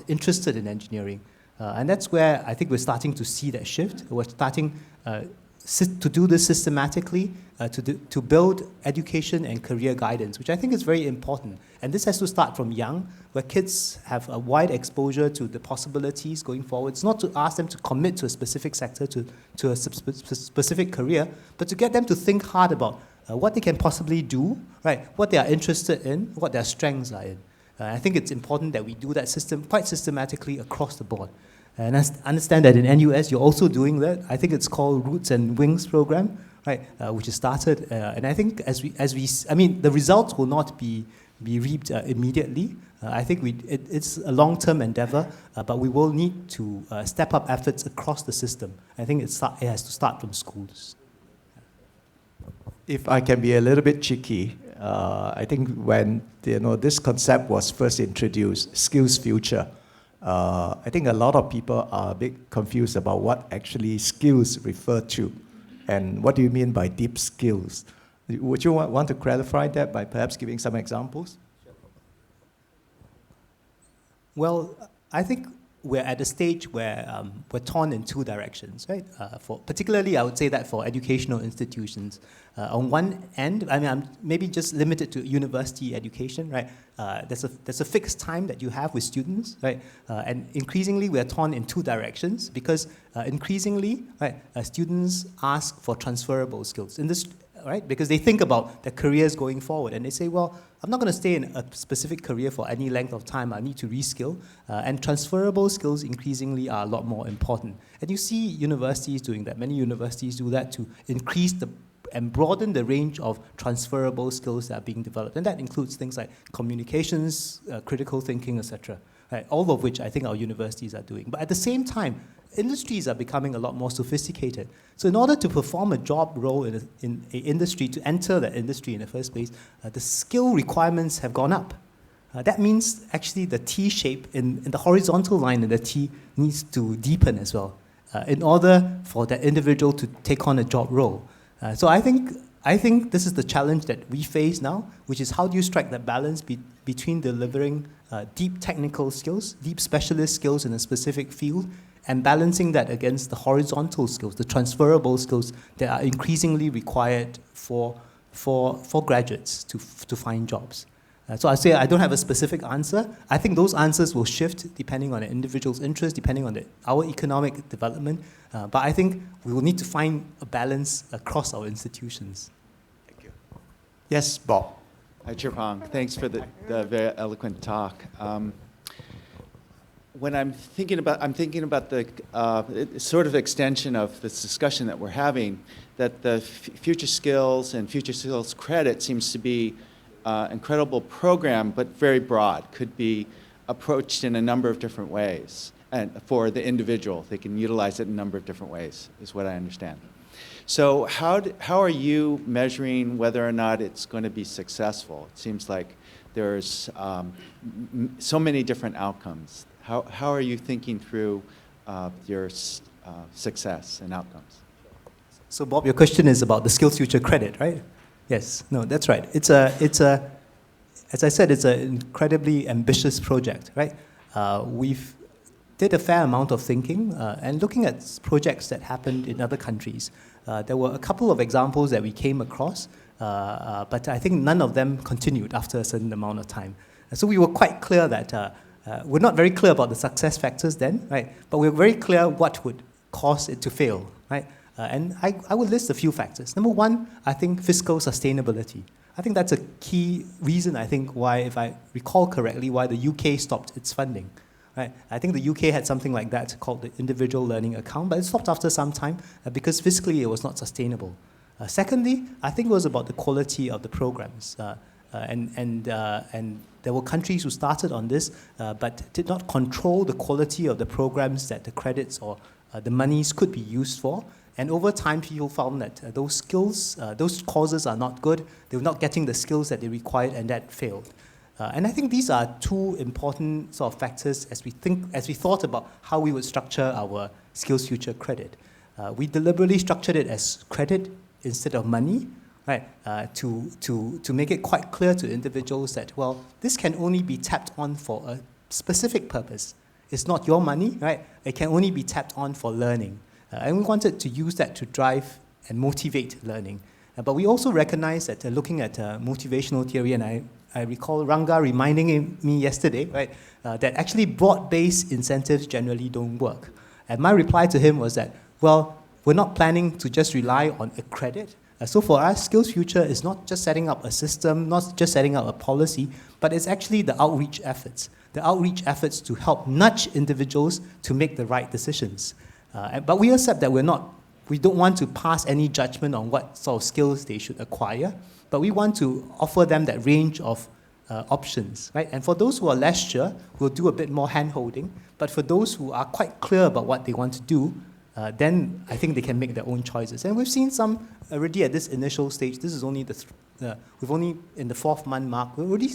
interested in engineering. And that's where I think we're starting to see that shift. We're starting to do this systematically, to build education and career guidance, which I think is very important. And this has to start from young, where kids have a wide exposure to the possibilities going forward. It's not to ask them to commit to a specific sector, to a specific career, but to get them to think hard about what they can possibly do, right? What they are interested in, what their strengths are in. I think it's important that we do that quite systematically across the board. And I understand that in NUS, you're also doing that. I think it's called Roots and Wings program, right, which is started. And I think the results will not be reaped immediately. I think it's a long-term endeavor, but we will need to step up efforts across the system. I think it has to start from schools. If I can be a little bit cheeky, I think when this concept was first introduced, SkillsFuture, I think a lot of people are a bit confused about what actually skills refer to, and what do you mean by deep skills? Would you want to clarify that by perhaps giving some examples? Well, I think we're at a stage where we're torn in two directions, right? Particularly, I would say that for educational institutions. On one end, I'm maybe just limited to university education, right? There's a fixed time that you have with students, right? And increasingly, we're torn in two directions because increasingly, right, students ask for transferable skills. Right? Because they think about their careers going forward and they say, well, I'm not going to stay in a specific career for any length of time. I need to reskill. And transferable skills increasingly are a lot more important. And you see universities doing that. Many universities do that to increase and broaden the range of transferable skills that are being developed. And that includes things like communications, critical thinking, etc. Right? All of which I think our universities are doing. But at the same time, industries are becoming a lot more sophisticated. So in order to perform a job role in an industry, to enter that industry in the first place, the skill requirements have gone up. That means actually the T shape in the horizontal line in the T needs to deepen as well in order for that individual to take on a job role. So I think this is the challenge that we face now, which is how do you strike that balance between delivering deep technical skills, deep specialist skills in a specific field, and balancing that against the horizontal skills, the transferable skills that are increasingly required for graduates to find jobs. So I say I don't have a specific answer. I think those answers will shift depending on the individual's interest, depending on our economic development. But I think we will need to find a balance across our institutions. Thank you. Yes, Bob. Hi, Chair Pong. Thanks for the very eloquent talk. When I'm thinking about the sort of extension of this discussion that we're having, that the Future Skills and Future Skills Credit seems to be an incredible program, but very broad, could be approached in a number of different ways. And for the individual, they can utilize it in a number of different ways, is what I understand. So how are you measuring whether or not it's going to be successful? It seems like there's so many different outcomes. How are you thinking through your success and outcomes? So Bob, your question is about the SkillsFuture credit, right? Yes, no, that's right. As I said, it's an incredibly ambitious project, right? We've did a fair amount of thinking and looking at projects that happened in other countries. There were a couple of examples that we came across, but I think none of them continued after a certain amount of time. So we were quite clear that we're not very clear about the success factors then, right? But we're very clear what would cause it to fail, right? And I would list a few factors. Number one, I think fiscal sustainability. I think that's a key reason, I think, why, if I recall correctly, why the UK stopped its funding. Right? I think the UK had something like that called the Individual Learning Account, but it stopped after some time because fiscally it was not sustainable. Secondly, I think it was about the quality of the programs. And there were countries who started on this, but did not control the quality of the programs that the credits or the monies could be used for. And over time, people found that those skills, those courses are not good. They were not getting the skills that they required, and that failed. And I think these are two important sort of factors as we thought about how we would structure our SkillsFuture credit. We deliberately structured it as credit instead of money, right? To make it quite clear to individuals that, well, this can only be tapped on for a specific purpose. It's not your money, right? It can only be tapped on for learning. And we wanted to use that to drive and motivate learning. But we also recognize that looking at motivational theory, and I recall Ranga reminding me yesterday, right, that actually broad-based incentives generally don't work. And my reply to him was that, well, we're not planning to just rely on a credit. So for us, SkillsFuture is not just setting up a system, not just setting up a policy, but it's actually the outreach efforts. The outreach efforts to help nudge individuals to make the right decisions. But we accept that we don't want to pass any judgment on what sort of skills they should acquire, but we want to offer them that range of options, right? And for those who are less sure, we'll do a bit more hand-holding. But for those who are quite clear about what they want to do, then I think they can make their own choices. And we've seen some already at this initial stage. This is only we've only in the 4th month mark. We're already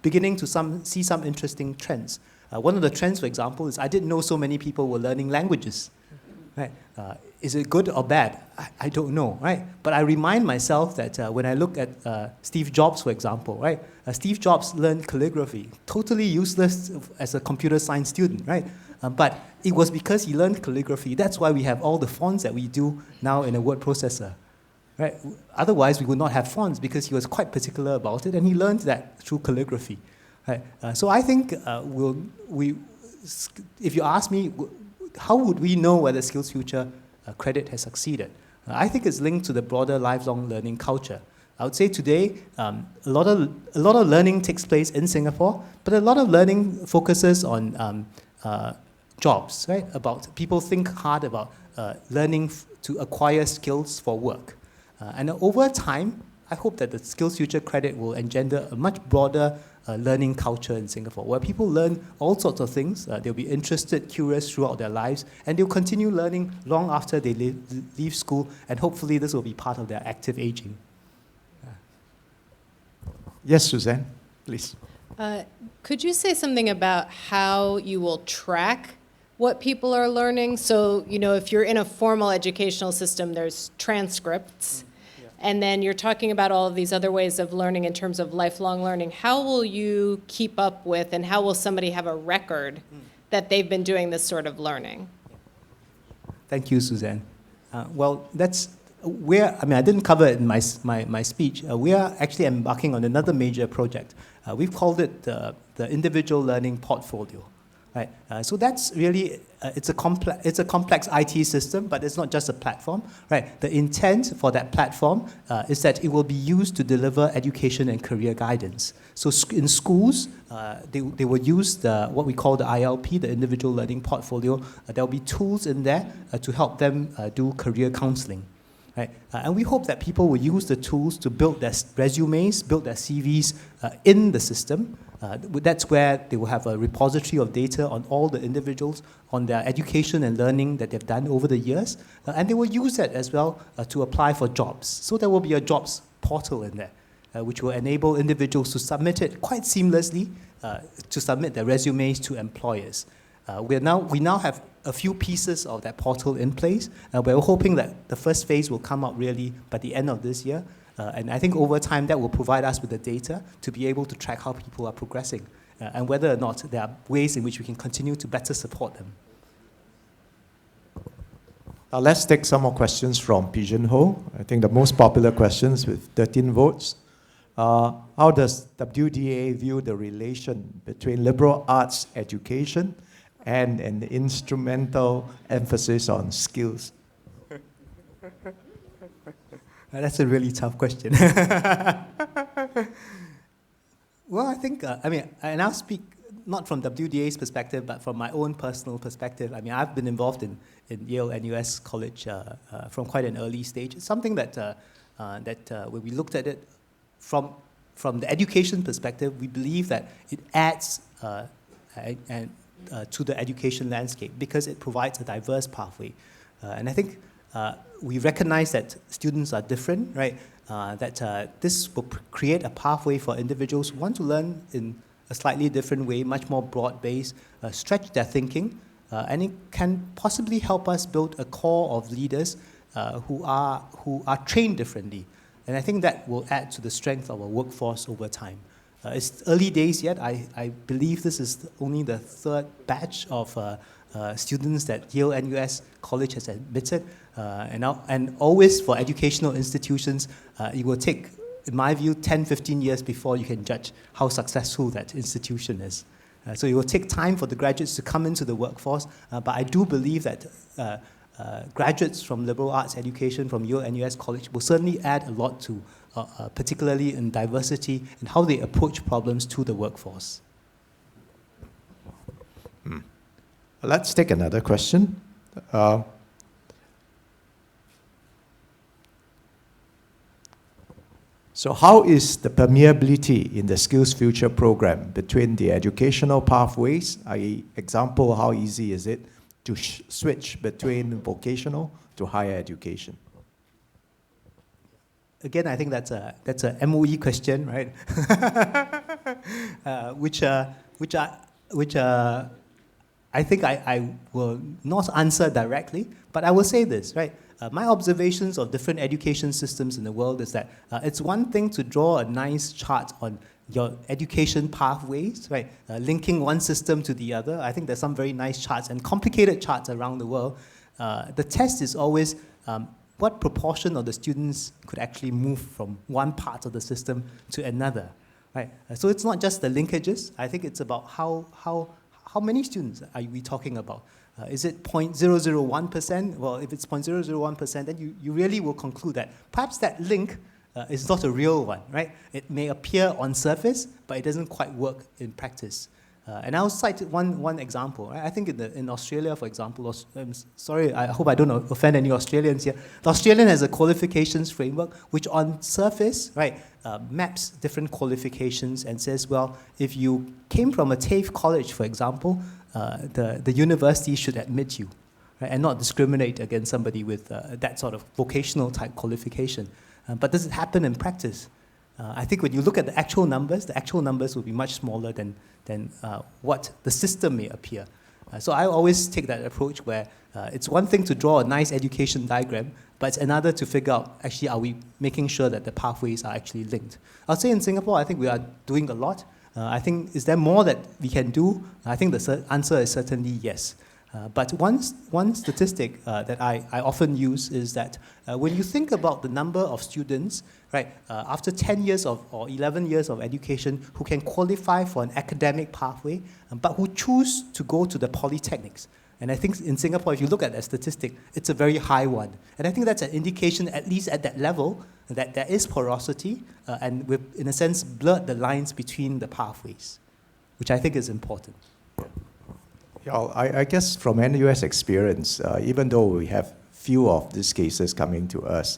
beginning to see some interesting trends. One of the trends, for example, is I didn't know so many people were learning languages. Right? Is it good or bad? I don't know, right? But I remind myself that when I look at Steve Jobs, for example, right? Steve Jobs learned calligraphy, totally useless as a computer science student, right? But it was because he learned calligraphy. That's why we have all the fonts that we do now in a word processor, right? Otherwise, we would not have fonts because he was quite particular about it, and he learned that through calligraphy, right? So I think if you ask me, how would we know whether SkillsFuture credit has succeeded? I think it's linked to the broader lifelong learning culture. I would say today, a lot of learning takes place in Singapore, but a lot of learning focuses on jobs, right? About people think hard about learning to acquire skills for work. And over time, I hope that the SkillsFuture credit will engender a much broader learning culture in Singapore, where people learn all sorts of things. They'll be interested, curious throughout their lives, and they'll continue learning long after they leave school, and hopefully this will be part of their active aging. Yes, Suzanne, please. Could you say something about how you will track what people are learning? So, if you're in a formal educational system, there's transcripts. And then you're talking about all of these other ways of learning in terms of lifelong learning. How will you keep up with, and how will somebody have a record that they've been doing this sort of learning? Thank you, Suzanne. Well, I didn't cover it in my speech. We are actually embarking on another major project. We've called it the Individual Learning Portfolio. Right? So that's really, it's a complex IT system, but it's not just a platform. Right? The intent for that platform is that it will be used to deliver education and career guidance. So in schools, they will use what we call the ILP, the Individual Learning Portfolio. There will be tools in there to help them do career counseling. Right? And we hope that people will use the tools to build their resumes, build their CVs in the system. That's where they will have a repository of data on all the individuals, on their education and learning that they've done over the years. And they will use that as well to apply for jobs. So there will be a jobs portal in there, which will enable individuals to submit it quite seamlessly, to submit their resumes to employers. We now have a few pieces of that portal in place. We're hoping that the first phase will come out really by the end of this year. And I think over time that will provide us with the data to be able to track how people are progressing and whether or not there are ways in which we can continue to better support them. Let's take some more questions from Pigeonhole. I think the most popular questions with 13 votes. How does WDA view the relation between liberal arts education and an instrumental emphasis on skills? That's a really tough question. Well, I think, and I'll speak not from WDA's perspective, but from my own personal perspective. I've been involved in Yale NUS College from quite an early stage. It's something that when we looked at it from the education perspective, we believe that it adds to the education landscape because it provides a diverse pathway. And I think we recognize that students are different, right? That this will create a pathway for individuals who want to learn in a slightly different way, much more broad-based, stretch their thinking, and it can possibly help us build a core of leaders who are trained differently. And I think that will add to the strength of our workforce over time. It's early days yet. I believe this is only the third batch of students that Yale NUS College has admitted. And always for educational institutions, it will take, in my view, 10, 15 years before you can judge how successful that institution is. So it will take time for the graduates to come into the workforce, but I do believe that graduates from liberal arts education from Yale NUS College will certainly add a lot to, particularly in diversity and how they approach problems to the workforce. Let's take another question. So how is the permeability in the SkillsFuture program between the educational pathways, i.e. example, how easy is it to switch between vocational to higher education? Again, I think that's a MOE question, right? which I think I will not answer directly, but I will say this, right? My observations of different education systems in the world is that it's one thing to draw a nice chart on your education pathways, right? Linking one system to the other. I think there's some very nice charts and complicated charts around the world. The test is always what proportion of the students could actually move from one part of the system to another, right? So it's not just the linkages. I think it's about how many students are we talking about? Is it 0.001%? Well, if it's 0.001%, then you really will conclude that perhaps that link is not a real one, right? It may appear on surface, but it doesn't quite work in practice. And I'll cite one example. Right? I think in Australia, for example, I'm sorry, I hope I don't offend any Australians here. The Australian has a qualifications framework which on surface, right, maps different qualifications and says, well, if you came from a TAFE college, for example, the university should admit you, right, and not discriminate against somebody with that sort of vocational type qualification. But does it happen in practice? I think when you look at the actual numbers will be much smaller than what the system may appear. So I always take that approach where it's one thing to draw a nice education diagram, but it's another to figure out, actually, are we making sure that the pathways are actually linked? I'll say in Singapore, I think we are doing a lot. I think, is there more that we can do? I think the answer is certainly yes. But one statistic that I often use is that when you think about the number of students, right, after 10 years or 11 years of education who can qualify for an academic pathway, but who choose to go to the polytechnics. And I think in Singapore, if you look at that statistic, it's a very high one. And I think that's an indication, at least at that level, that there is porosity, and we've, in a sense, blurred the lines between the pathways, which I think is important. Yeah, I guess from NUS experience, even though we have few of these cases coming to us,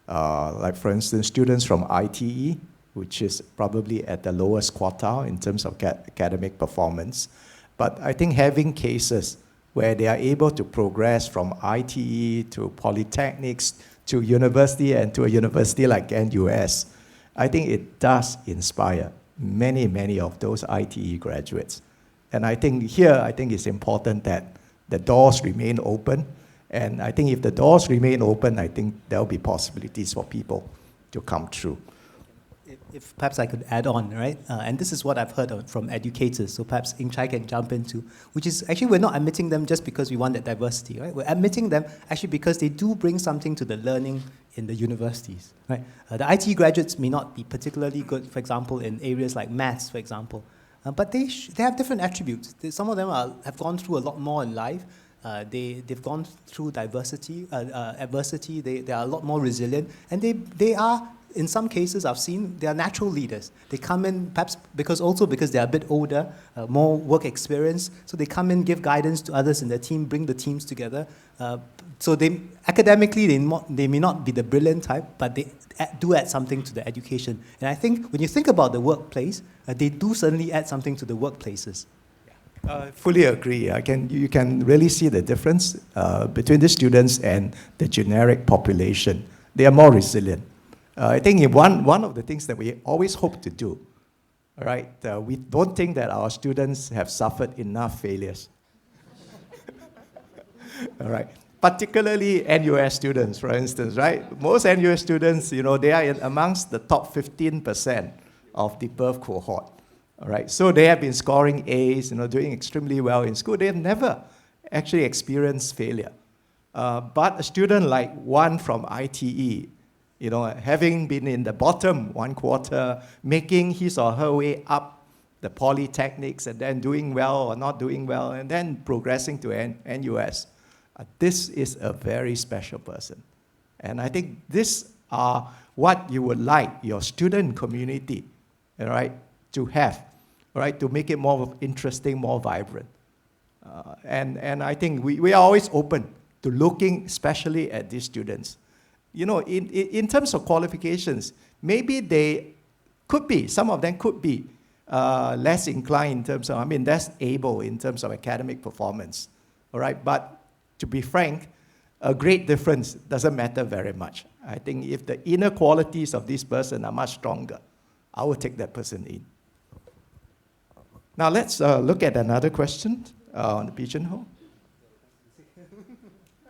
like for instance, students from ITE, which is probably at the lowest quartile in terms of academic performance, but I think having cases where they are able to progress from ITE to polytechnics to university and to a university like NUS, I think it does inspire many of those ITE graduates. And I think here, it's important that the doors remain open. And I think if the doors remain open, I think there will be possibilities for people to come through. If perhaps I could add on, right? And this is what I've heard from educators, so perhaps Chye can jump into, which is actually we're not admitting them just because we want that diversity, right? We're admitting them actually because they do bring something to the learning in the universities, right? The IT graduates may not be particularly good, for example, in areas like maths, for example, but they have different attributes. Some of them have gone through a lot more in life. They've gone through adversity. They are a lot more resilient, and they are, in some cases I've seen, they are natural leaders. They come in perhaps because they're a bit older, more work experience, so they come in, give guidance to others in their team, bring the teams together. So academically they may not be the brilliant type, but they do add something to the education. And I think when you think about the workplace, they do certainly add something to the workplaces. Fully agree. You can really see the difference between the students and the generic population. They are more resilient. I think one of the things that we always hope to do, all right, we don't think that our students have suffered enough failures. All right. Particularly NUS students, for instance, right? Most NUS students, they are amongst the top 15% of the birth cohort. All right, so they have been scoring A's, doing extremely well in school. They have never actually experienced failure. But a student like one from ITE, having been in the bottom one quarter, making his or her way up the polytechnics and then doing well or not doing well, and then progressing to NUS. This is a very special person. And I think these are what you would like your student community, all right, to have, all right, to make it more interesting, more vibrant. And I think we are always open to looking especially at these students. You know, in terms of qualifications, maybe they could be, some of them could be less inclined in terms of, less able in terms of academic performance, all right? But to be frank, a great difference doesn't matter very much. I think if the inner qualities of this person are much stronger, I will take that person in. Now let's look at another question on the pigeonhole.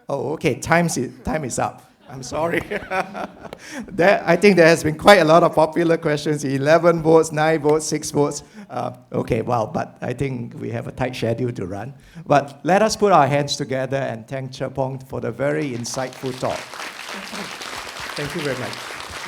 Oh, okay, time is up. I'm sorry. I think there has been quite a lot of popular questions, 11 votes, 9 votes, 6 votes. Okay, well, but I think we have a tight schedule to run. But let us put our hands together and thank Cher Pong for the very insightful talk. Thank you very much,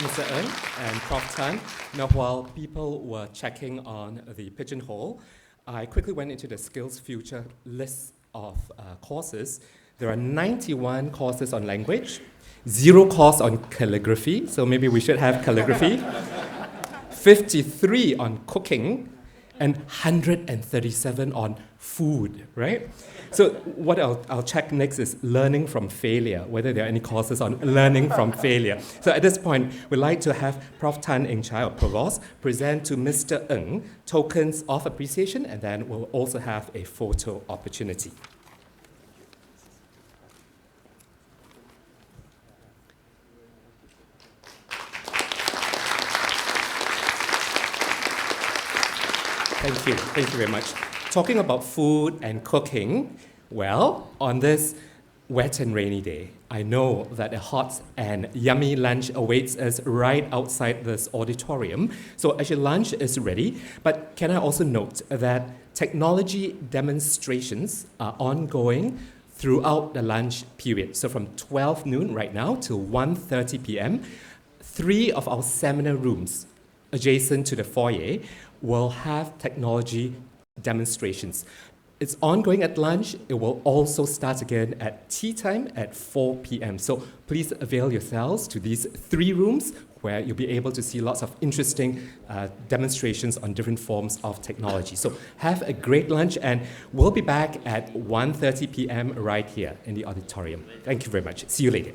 Mr. Ng and Prof. Tan. Now, while people were checking on the pigeonhole, I quickly went into the SkillsFuture list of courses. There are 91 courses on language, 0 course on calligraphy, so maybe we should have calligraphy, 53 on cooking, and 137 on food, right? So what I'll check next is learning from failure, whether there are any courses on learning from failure. So at this point, we'd like to have Prof. Tan Eng Chye, or Provost, present to Mr. Ng tokens of appreciation, and then we'll also have a photo opportunity. Thank you very much. Talking about food and cooking, well, on this wet and rainy day, I know that a hot and yummy lunch awaits us right outside this auditorium. So actually lunch is ready, but can I also note that technology demonstrations are ongoing throughout the lunch period. So from 12 noon right now till 1:30 p.m., 3 of our seminar rooms adjacent to the foyer will have technology demonstrations. It's ongoing at lunch. It will also start again at tea time at 4 p.m. So please avail yourselves to these 3 rooms where you'll be able to see lots of interesting demonstrations on different forms of technology. So have a great lunch, and we'll be back at 1:30 p.m. right here in the auditorium. Thank you very much. See you later.